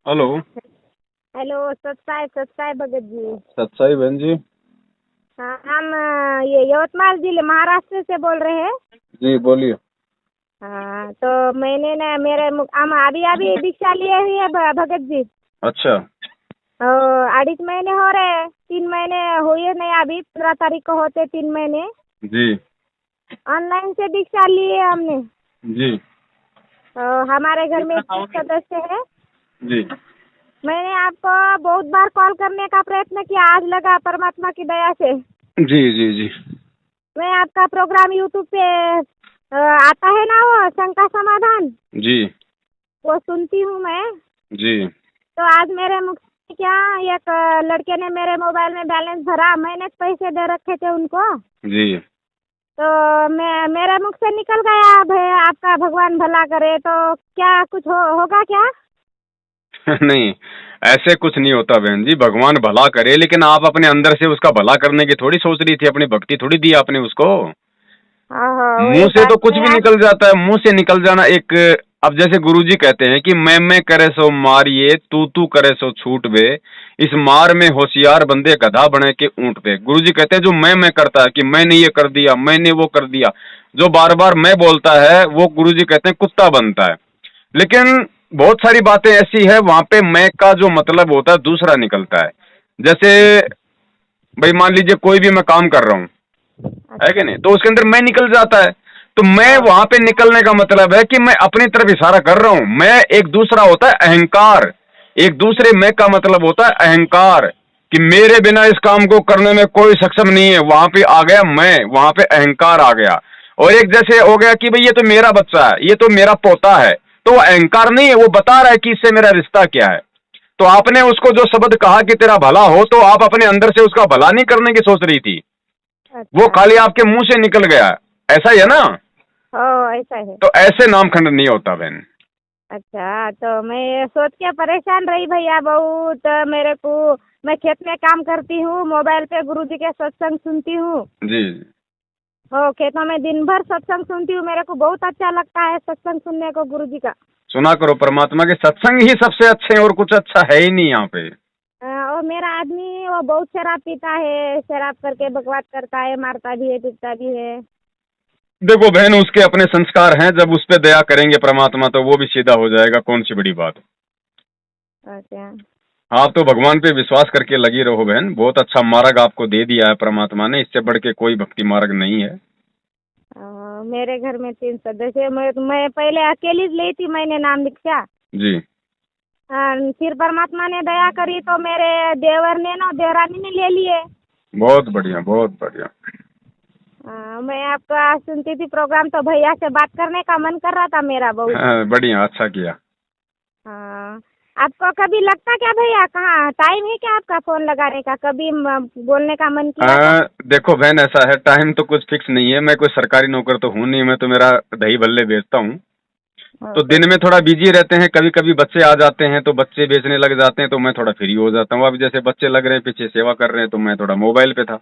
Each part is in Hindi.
हेलो। हेलो, सत्साई भगत जी। सत्साई बहन जी। हाँ, हम ये यवतमाल जिले महाराष्ट्र से बोल रहे हैं। जी बोलिए। हाँ, तो मैंने ना हम अभी अभी दीक्षा लिए हुई है भगत जी। अच्छा। तो 2.5 महीने हो रहे हैं, 3 महीने हुए नहीं, अभी 15 तारीख को होते 3 महीने। जी। ऑनलाइन से दीक्षा ली है हमने। जी। तो हमारे घर में 3 सदस्य है। जी। मैंने आपको बहुत बार कॉल करने का प्रयत्न किया, आज लगा परमात्मा की दया से। जी। जी। जी। मैं आपका प्रोग्राम यूट्यूब पे आता है ना, वो शंका समाधान, जी। वो सुनती हूँ मैं। जी। तो आज मेरे मुख से क्या, एक लड़के ने मेरे मोबाइल में बैलेंस भरा, मैंने पैसे दे रखे थे उनको। जी। तो मैं मेरे मुख से निकल गया, भाई आपका भगवान भला करे। तो क्या कुछ होगा क्या? नहीं, ऐसे कुछ नहीं होता बहन जी। भगवान भला करे, लेकिन आप अपने अंदर से उसका भला करने की थोड़ी सोच रही थी, अपनी भक्ति थोड़ी दी आपने उसको। हाँ, मुंह वही से बात तो कुछ मैं भी आज। निकल जाता है, मुंह से निकल जाना एक। अब जैसे गुरुजी कहते हैं कि मैं करे सो मारिए, तू करे सो छूट बे, इस मार में होशियार बंदे गधा बने के ऊंट पे। गुरुजी कहते हैं जो मैं करता है कि मैंने ये कर दिया, मैंने वो कर दिया, जो बार बार मैं बोलता है वो गुरुजी कहते हैं कुत्ता बनता है। लेकिन बहुत सारी बातें ऐसी है वहां पे मैं का जो मतलब होता है दूसरा निकलता है। जैसे भाई मान लीजिए कोई भी मैं काम कर रहा हूँ, है कि अच्छा। नहीं, तो उसके अंदर मैं निकल जाता है। तो मैं हाँ। वहां पे निकलने का मतलब है कि मैं अपनी तरफ इशारा कर रहा हूं। मैं एक दूसरा होता है अहंकार, एक दूसरे मैं का मतलब होता है अहंकार, कि मेरे बिना इस काम को करने में कोई सक्षम नहीं है। वहां पे आ गया मैं, वहां पे अहंकार आ गया। और एक जैसे हो गया कि भाई ये तो मेरा बच्चा है, ये तो मेरा पोता है, तो वो अहंकार नहीं है, वो बता रहा है कि इससे मेरा रिश्ता क्या है। तो आपने उसको जो शब्द कहा कि तेरा भला हो, तो आप अपने अंदर से उसका भला नहीं करने की सोच रही थी, वो अच्छा। खाली आपके मुंह से निकल गया। ऐसा ही है ना। हाँ, ऐसा है। तो ऐसे नामखंड नहीं होता बहन। अच्छा, तो मैं सोच के परेशान रही भैया बहुत मेरे को। मैं खेत में काम करती हूँ, मोबाइल पे गुरुजी के सत्संग सुनती हूँ। जी। ओ, खेतों में दिन भर सत्संग सुनती हूँ, मेरे को बहुत अच्छा लगता है सत्संग सुनने को गुरुजी का। सुना करो, परमात्मा के सत्संग ही सबसे अच्छे हैं, और कुछ अच्छा है ही नहीं यहाँ पे। और मेरा आदमी वो बहुत शराब पीता है, शराब करके बकवास करता है, मारता भी है, पीटता भी है। देखो बहन, उसके अपने संस्कार हैं, जब उस पे दया करेंगे परमात्मा तो वो भी सीधा हो जाएगा, कौन सी बड़ी बात। अच्छा। आप तो भगवान पे विश्वास करके लगी रहो बहन, बहुत अच्छा मार्ग आपको दे दिया है परमात्मा ने, इससे बढ़ के कोई भक्ति मार्ग नहीं है। मेरे घर में 3 सदस्य, मैं पहले अकेली ली थी, मैंने नाम दीक्षा। जी। फिर परमात्मा ने दया करी तो मेरे देवर ने ना, देवरानी ने ले लिए। बहुत बढ़िया, बहुत बढ़िया। मैं आपका सुनती थी प्रोग्राम, तो भैया से बात करने का मन कर रहा था मेरा बहुत। हाँ, बढ़िया, अच्छा किया। हाँ। आपको कभी लगता क्या भैया, कहाँ टाइम है क्या आपका फोन लगाने का? कभी बोलने का मन किया क्या? देखो बहन, ऐसा है, टाइम तो कुछ फिक्स नहीं है, मैं कोई सरकारी नौकर तो हूँ नहीं, मैं तो मेरा दही भल्ले बेचता हूँ। तो ओके। दिन में थोड़ा बिजी रहते हैं, कभी कभी बच्चे आ जाते हैं तो बच्चे बेचने लग जाते हैं, तो मैं थोड़ा फ्री हो जाता हूँ। अब जैसे बच्चे लग रहे हैं पीछे सेवा कर रहे हैं, तो मैं थोड़ा मोबाइल पे था।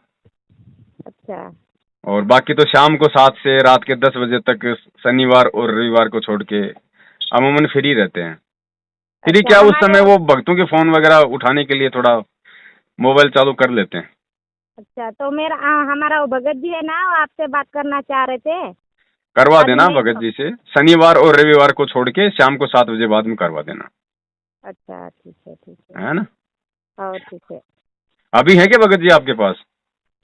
अच्छा। और बाकी तो शाम को 7 से रात के 10 बजे तक, शनिवार और रविवार को छोड़ के अमूमन फ्री रहते हैं। फ्री अच्छा, क्या, उस हमारे। समय वो भक्तों के फोन वगैरह उठाने के लिए थोड़ा मोबाइल चालू कर लेते हैं। अच्छा, तो मेरा हमारा वो भगत जी है ना, वो आपसे बात करना चाह रहे थे। करवा अभी देना मैं। भगत जी से, शनिवार और रविवार को छोड़ के शाम को 7 बजे बाद में करवा देना। अच्छा, ठीक है, ठीक है। है ना। और ठीक है। अभी है क्या भगत जी आपके पास?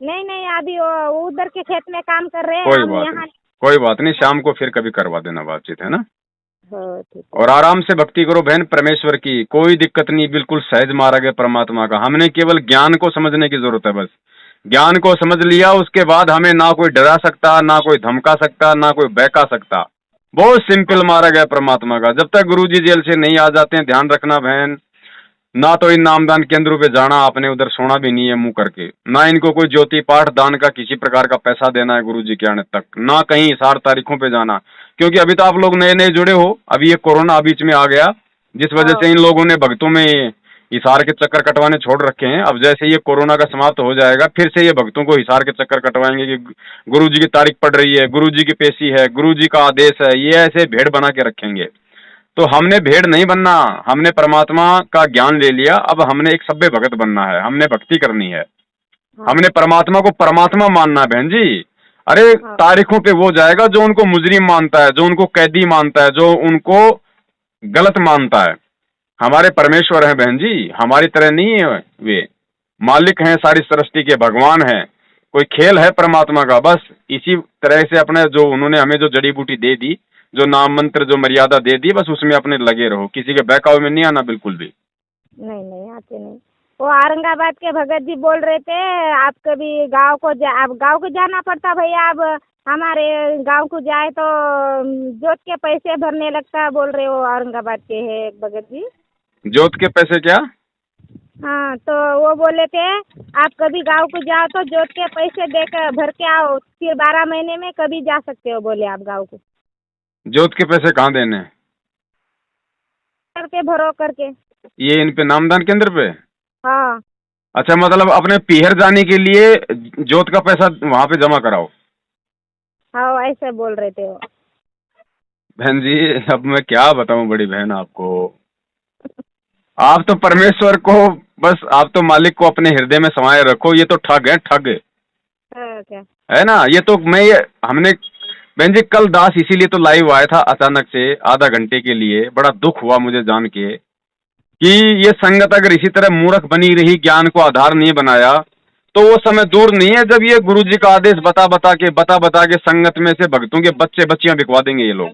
नहीं नहीं, अभी वो उधर के खेत में काम कर रहे हैं, कोई हम बात नहीं, यहाँ। कोई बात नहीं, शाम को फिर कभी करवा देना बातचीत, है ना। हाँ, ठीक है। और आराम से भक्ति करो बहन, परमेश्वर की कोई दिक्कत नहीं, बिल्कुल सहज मार्ग है परमात्मा का। हमने केवल ज्ञान को समझने की जरूरत है, बस। ज्ञान को समझ लिया, उसके बाद हमें ना कोई डरा सकता, ना कोई धमका सकता, ना कोई बहका सकता। बहुत सिंपल मार्ग है परमात्मा का। जब तक गुरुजी जेल से नहीं आ जाते हैं, ध्यान रखना बहन, ना तो इन नामदान केंद्रों पे जाना आपने, उधर सोना भी नहीं है मुंह करके, ना इनको कोई ज्योति पाठ दान का किसी प्रकार का पैसा देना है गुरुजी के आने तक, ना कहीं हिसार तारीखों पे जाना। क्योंकि अभी तो आप लोग नए नए जुड़े हो, अभी ये कोरोना बीच में आ गया, जिस वजह हाँ। से इन लोगों ने भक्तों में हिसार के चक्कर कटवाने छोड़ रखे हैं। अब जैसे ये कोरोना का समाप्त हो जाएगा, फिर से ये भक्तों को हिसार के चक्कर कटवाएंगे कि गुरुजी की तारीख पड़ रही है, गुरुजी की पेशी है, गुरुजी का आदेश है, ये ऐसे भेड़ बना के रखेंगे। तो हमने भेड़ नहीं बनना, हमने परमात्मा का ज्ञान ले लिया, अब हमने एक सभ्य भगत बनना है, हमने भक्ति करनी है, हाँ हमने परमात्मा को परमात्मा मानना है बहन जी। अरे हाँ तारीखों पे वो जाएगा जो उनको मुजरिम मानता है, जो उनको कैदी मानता है, जो उनको गलत मानता है। हमारे परमेश्वर हैं बहन जी, हमारी तरह नहीं है वे, मालिक हैं, सारी सृष्टि के भगवान हैं। कोई खेल है परमात्मा का, बस इसी तरह से अपने जो उन्होंने हमें जो जड़ी बूटी दे दी, जो नाम मंत्र, जो मर्यादा दे दी, बस उसमें अपने लगे रहो, किसी के बहकावे में नहीं आना बिल्कुल भी। नहीं नहीं आते नहीं। वो औरंगाबाद के भगत जी बोल रहे थे आप कभी गांव को आप गांव को जाना पड़ता भैया, अब हमारे गांव को जाए तो जोत के पैसे भरने लगता बोल रहे हो, औरंगाबाद के है एक भगत जी। जोत के पैसे क्या? हाँ तो वो बोले थे आप कभी गांव को जाओ तो जोत के पैसे देकर भर के आओ, फिर 12 महीने में कभी जा सकते हो बोले आप गांव को। जोत के पैसे कहाँ देने? करके भरो करके। ये इन पे नामदान केंद्र पे? हाँ अच्छा, मतलब अपने पीहर जाने के लिए जोत का पैसा वहां पे जमा कराओ? हाँ ऐसे बोल रहे थे वो। बहन जी अब मैं क्या बताऊं बड़ी बहन आपको, आप तो परमेश्वर को, बस आप तो मालिक को अपने हृदय में समाये रखो। ये तो ठग है, ठग क्या है ना। ये तो हमने बहन जी कल दास इसीलिए तो लाइव आया था अचानक से आधा घंटे के लिए। बड़ा दुख हुआ मुझे जान के कि ये संगत अगर इसी तरह मूर्ख बनी रही, ज्ञान को आधार नहीं बनाया, तो वो समय दूर नहीं है जब ये गुरु जी का आदेश बता बता के संगत में से भक्तों के बच्चे बच्चियां बिकवा देंगे ये लोग।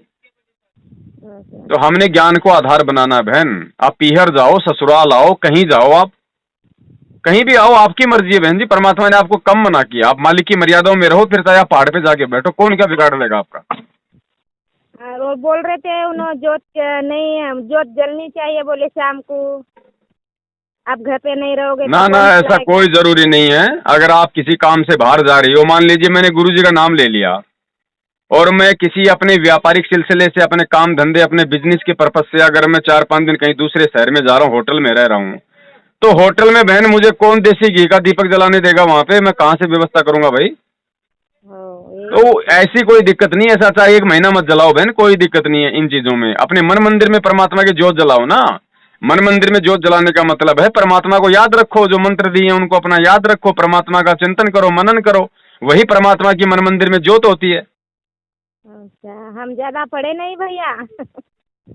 तो हमने ज्ञान को आधार बनाना है बहन। आप पीहर जाओ, ससुराल आओ, कहीं जाओ, आप कहीं भी आओ, आपकी मर्जी है बहन जी। परमात्मा ने आपको कम मना किया, आप मालिक की मर्यादाओं में रहो, फिर चाहे आप पहाड़ पे जाके बैठो, कौन क्या बिगाड़ लेगा आपका। और वो बोल रहे थे उन्होंने जोत नहीं, जोत जलनी चाहिए बोले शाम को, आप घर पे नहीं रहोगे ना तो ना, कौन ऐसा चलाएगा? कोई जरूरी नहीं है। अगर आप किसी काम से बाहर जा रही हो, मान लीजिए मैंने गुरु जी का नाम ले लिया और मैं किसी अपने व्यापारिक सिलसिले से, अपने काम धंधे, अपने बिजनेस के पर्पज से अगर मैं 4-5 दिन कहीं दूसरे शहर में जा रहा हूँ, होटल में रह रहा हूँ, तो होटल में बहन मुझे कौन देसी घी का दीपक जलाने देगा? वहां पे मैं कहाँ से व्यवस्था करूंगा भाई? तो ऐसी कोई दिक्कत नहीं है। ऐसा चाहे 1 महीना मत जलाओ बहन, कोई दिक्कत नहीं है इन चीजों में। अपने मन मंदिर में परमात्मा की ज्योत जलाओ ना। मन मंदिर में ज्योत जलाने का मतलब है परमात्मा को याद रखो, जो मंत्र दिए हैं उनको अपना याद रखो, परमात्मा का चिंतन करो, मनन करो, वही परमात्मा की मन मंदिर में ज्योत होती है। अच्छा हम ज्यादा पढ़े नहीं भैया।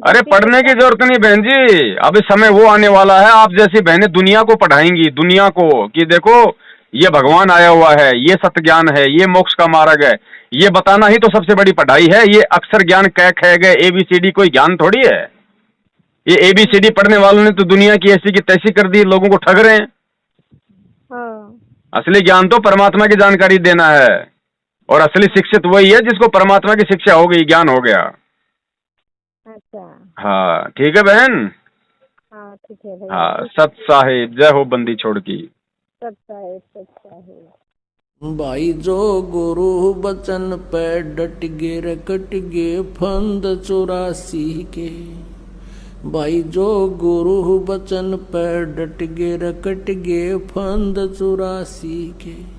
अरे पढ़ने की जरूरत नहीं बहन जी, अभी समय वो आने वाला है, आप जैसी बहनें दुनिया को पढ़ाएंगी, दुनिया को, कि देखो ये भगवान आया हुआ है, ये सत्य ज्ञान है, ये मोक्ष का मार्ग है। ये बताना ही तो सबसे बड़ी पढ़ाई है। ये अक्षर ज्ञान कै ख गए ABCD कोई ज्ञान थोड़ी है। ये ABCD पढ़ने वालों ने तो दुनिया की ऐसी की तैसी कर दी, लोगों को ठग रहे हैं। हाँ असली ज्ञान तो परमात्मा की जानकारी देना है, और असली शिक्षित वही है जिसको परमात्मा की शिक्षा हो गई, ज्ञान हो गया। अच्छा हाँ ठीक है बहन। हाँ ठीक है भैया। हाँ सत साहिब, जय हो बंदी छोड़ की। सच्चा है। भाई जो गुरु बचन पे डट गे रकट गे फंद 84 के। भाई जो गुरु बचन पे डट गे रकट गे फंद 84 के।